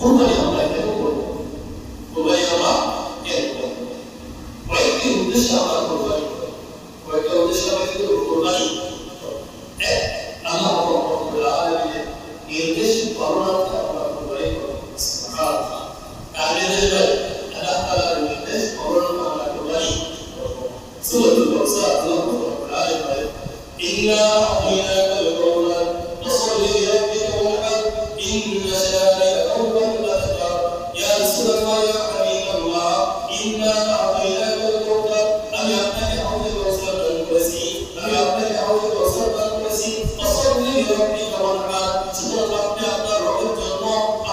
কোরবানি আমরা কেন করব? কোরবানি আমরা কেন করব? কয়েকটি উদ্দেশ্যে আমরা কোরবানি করব। কয়েকটা উদ্দেশ্যে আমরা কিন্তু কোরবানি করব। এক, আল্লাহ রাব্বুল আলামিনের নির্দেশ পালনার্থে আমরা কোরবানি করব। সুবহানাল্লাহ। কারণে আল্লাহ তাআলার নির্দেশ পালনার্থে আমরা কোরবানি করব। সূরাতুল বাকারা আল্লাহ রাব্বুল আলামিন বলেন, ইন্না আ'তাইনাকাল কাউসার ফাসাল্লি লিরাব্বিকা ওয়ানহার ইন্না শানিআকা হুয়াল আবতার। ইয়া রাসূলুল্লাহ ইয়া হাবিবাল্লাহ, ইন্না আ'তাইনাকাল কাউসার, আমি আপনাকে হাউজে কাউসার দান করেছি, আমি আপনাকে হাউজে কাউসার দান করেছি। ফাসাল্লি লিরাব্বিকা ওয়ানহার, সুতরাং আপনি আপনার রবের জন্য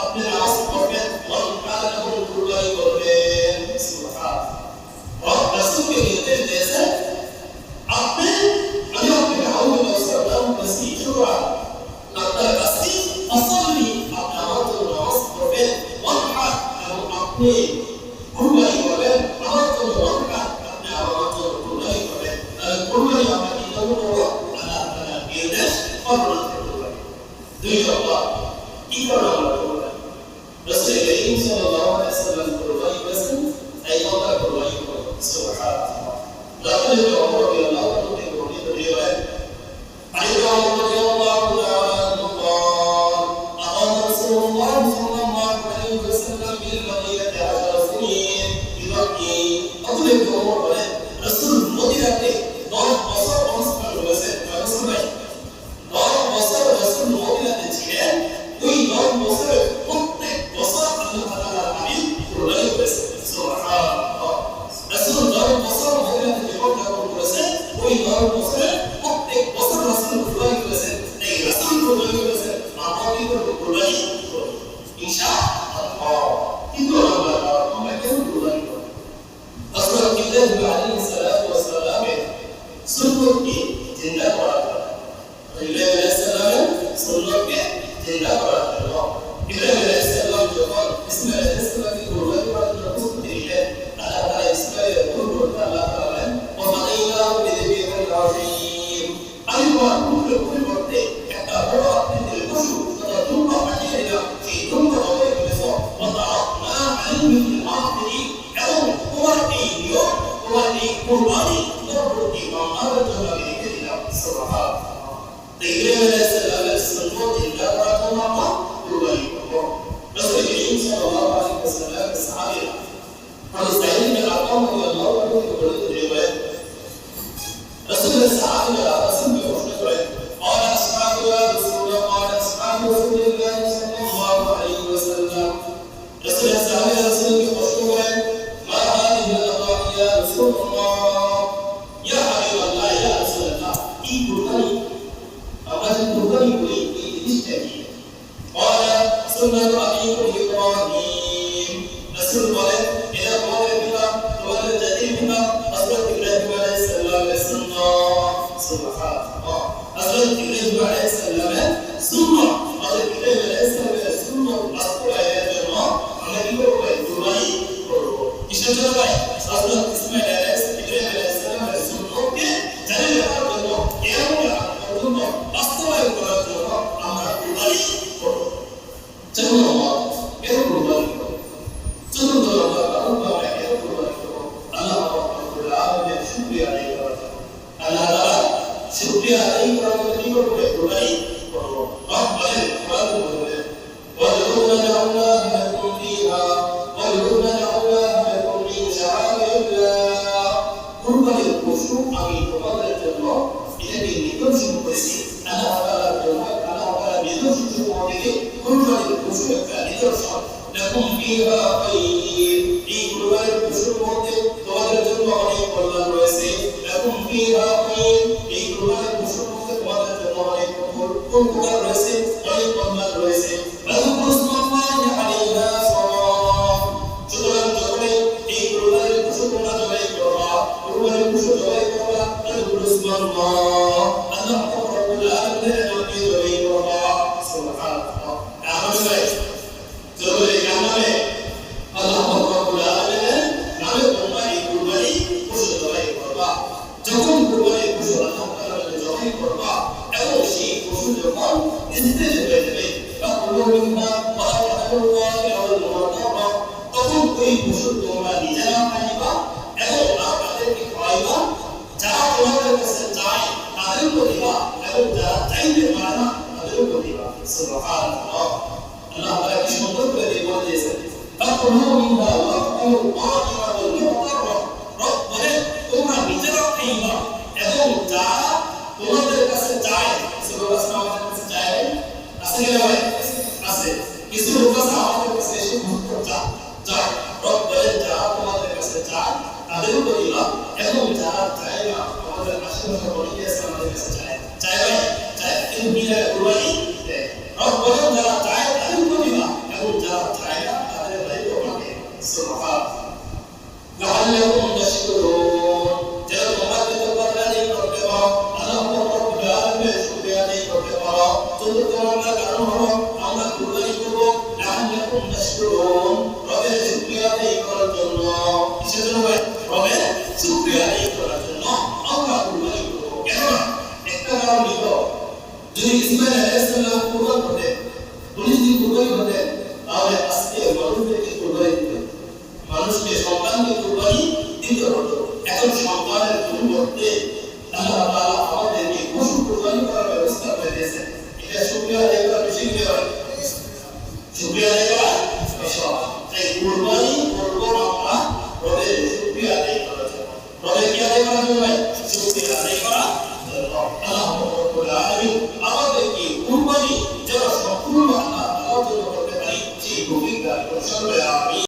আপনি নামাজ পড়বেন, ওয়ানহার এবং কুরবানি করবেন। সুবহানাল্লাহ। রব রাসূলকে নির্দেশ দিয়েছেন, আপনি আমি আপনাকে হাউজে কাউসার দান করেছি, সুতরাং আপনার কাছে ফাসাল্লি, আপনি আমার জন্য নামাজ পড়বেন, ওয়ানহার এবং আপনি কুরবানি করবেন আমার জন্য, ওয়ানহার আপনি আমার জন্য কুরবানি করবেন। কুরবানি আমরা কি জন্য করব? আল্লাহ তাআলার নির্দেশ পালন করতে। দুই নম্বর, কি করব আমরা কুরবানি? রাসূল করিম সাল্লাল্লাহু আলাইহি ওয়াসাল্লাম কুরবানি করেছেন, তাই আমরা কুরবানি করব। সুবহানাল্লাহ। রাসূল ওমর রাদিয়াল্লাহু আনহু থেকে বর্ণিত রিওয়ায়াত, عن عمر رضي الله تعالى عنه قال أقام رسول الله صلى الله عليه وسلم بالمدينة 10 سنين ببكي أطلب عمر বলেন রাসূল মদিনাতে 10 বছর অবস্থান করেছেন। রাসূল 10 বছর রাসূল মদিনাতে ছিলেন। ওই 10 বছরে প্রত্যেক বছর আল্লাহ তাআলার হাবিব কুরবানি করেছেন। সুবহানাল্লাহ। রাসূল 10 বছর মদিনাতে জীবনযাপন করেছেন। ওই 10 বছরে প্রত্যেক বছর রাসূল কুরবানি করেছেন। এই রাসূল কুরবানি করেছেন, আমরা কি করব? কুরবানি করব ইনশাআল্লাহ। কিন্তু আমরা কেন কুরবানি করব? হযরত ইব্রাহিম আলাইহিস সালাতু ওয়াস সালামের সুন্নতকে জিন্দা করার জন্য, ইব্রাহিম আলাইহিস সালামের সুন্নতকে জিন্দা করার জন্য ইব্রাহিম আলাইহিস সালাম যখন ইসমাঈল আলাইহিস সালামকে কুরবানি করার জন্য প্রস্তুতি নিলেন, আল্লাহ তাআলা ইসমাঈলের পরিবর্তে আল্লাহ তাআলা বলেন, ওয়া ফাদাইনাহু বিযিবহিল আযীম, আমি তোমার পরিবর্তে একটা বড় আকৃতির পশু তথা দুম্বা পাঠিয়ে দিলাম। সেই দুম্বা জবাই করেছ, ওয়া তাআলা আলাইহিল আখিরিন, এবং তোমার এই নিয়ম, তোমার এই কুরবানি পরবর্তী বান্দাদের জন্য আমি রেখে দিলাম। সুবহানাল্লাহ। ইব্রাহিম আলাইহিস সালামের সুন্নাত জিন্দা করার জন্য আমরা কুরবানি করব। রাসূল করিম সাল্লাল্লাহু আলাইহি ওয়াসাল্লামের সাহাবীরা হযরত যায়েদ বিন আরকাম রাদিয়াল্লাহু আনহু থেকে বর্ণিত রিওয়ায়াত, রাসূলের সাহাবীরা রাসূলকে প্রশ্ন করেন, قال أصحاب يا رسول الله، قال أصحاب رسول الله صلى الله عليه وسلم, রাসূলের সাহাবীরা রাসূলকে প্রশ্ন করেন, মা হাদিহি আল-আদাহি ইয়া রাসূলুল্লাহ, ইয়া হাবিবাল্লাহ, ইয়া রাসূলুল্লাহ, এই কুরবানি আমরা যে কুরবানি করি এই জিনিসটা কি? قال সুন্নাতু আবিকুম ইব্রাহিম, রাসূল বলেন এটা তোমাদের পিতা, তোমাদের জাতির পিতা হযরত ইব্রাহিম আলাইহিস সালামের সুন্নাত। সুবহানাল্লাহ। হযরত ইব্রাহিম আলাইহিস সালামের সুন্নাত, হযরত ইব্রাহিম আলাইহিস সালামের সুন্নাত বাস্তবায়নের জন্য আমরা কি করব? কুরবানি করব। কিসের জন্য ভাই? হযরত ইসমাঈল ইব্রাহিম আলাইহিস সালামের সুন্নাতকে জারি রাখার জন্য, কিয়ামত পর্যন্ত বাস্তবায়ন করার জন্য আমরা কুরবানি করব। চলুন আমরা কেন কুরবানি করব? চলুন আমরা আমরা কেন কুরবানি করব? আল্লাহ রাব্বুল আলামিনের শুকরিয়া আদায় করার জন্য, আল্লাহ তাআলা শুকরিয়া আদায় করার জন্য কি করব? কুরবানি করব। রব বলেন, কোরআন বলেন, ওয়ালহুনা জাআলনাহু লাকুম ফীহা ওয়ালহুনা জাআলনাহু লাকুম মিন শাআইরিল্লাহ, কুরবানির পশু আমি তোমাদের জন্য এটাকে নিদর্শন করেছি। আল্লাহ তাআলার জন্য, আল্লাহ তাআলা নিদর্শন থেকে কুরবানির পশু একটা নিদর্শন। লাকুম ফীহা খায়র, এই কুরবানির পশুর মধ্যে তোমাদের জন্য অনেক কল্যাণ রয়েছে। লাকুম ফীহা খায়র, এই কুরবানির পশুর মধ্যে তোমাদের জন্য অনেক উপকার রয়েছে, অনেক কল্যাণ রয়েছে। ওয়াজকুরুল্লাহি আলাইহা সাওয়াব, সুতরাং যখনই এই কুরবানির পশু তোমরা জবাই করবা, কুরবানির পশু জবাই করবা, ওয়াজকুরুল্লাহ, আল্লাহ রাব্বুল আলামিনের নামে জবাই করবা। সুবহানাল্লাহ। আমাদের জবাই নামে আল্লাহ রাব্বুল আলামিনের নামে তোমরা এই কুরবানি পশু জবাই করবা। যখন কুরবানি তখন ওই পশু তোমরা নিজেরা খাইবা এবং তাদেরকে খাওয়াইবা, যারা তোমাদের কাছে চায় তাদেরকে দিবা এবং যারা চাইতে পারে না তাদেরকে দিবা। সুবহানাল্লাহ। আল্লাহ তাআলা কি সুন্দর করে বলে দিয়েছেন, তাকুলু মিনহা ওয়াকুলু ওয়াকিবা ওয়াল মুহতার। রব বলে তোমরা নিজেরা খাইবা এবং যারা তোমাদের কাছে চায়। সুবহানাল্লাহ। আমাদের কাছে চায় আছে কি না? আছে। কিছু লোক আছে আমাদের কাছে এসে মুক্ত চায়। রব বলে যারা তোমাদের কাছে চায় তাদেরকে দিবা এবং যারা চায় না, আমাদের আশেপাশে অনেকে আছে আমাদের কাছে চায় কিন্তু নিজেরা কুরবানি দেয়। রব বলে যারা চায় তাদেরকে দিবা এবং যারা চায় না তাদের বাইরে পাবে। সুবহানাল্লাহ। লাআল্লাকুম তাশকুরুন। যারা তোমরা কৃতজ্ঞতা আদায় করতে পারো, আল্লাহ রাব্বুল আলামিনের শুকরিয়া আদায় করতে পারো, তোমরা কারণ হলো আমরা কুরবানি করব লাআল্লাকুম তাশকুরুন, রবের শুকরিয়া আদায় করার জন্য। কিসের জন্য? রবের শুকরিয়া আদায় করার জন্য আমরা কুরবানি করব। কেন? একটা কারণ হলো যদি ইসমাঈল আলাইহিস সালাম কুরবানি করতেন, উনি যদি কুরবানি করতেন তাহলে আজকে মানুষদেরকে কুরবানি দিতেন, মানুষকে সন্তানকে কুরবানি দিতে হতো। এখন সন্তানের পরিবর্তে আল্লাহ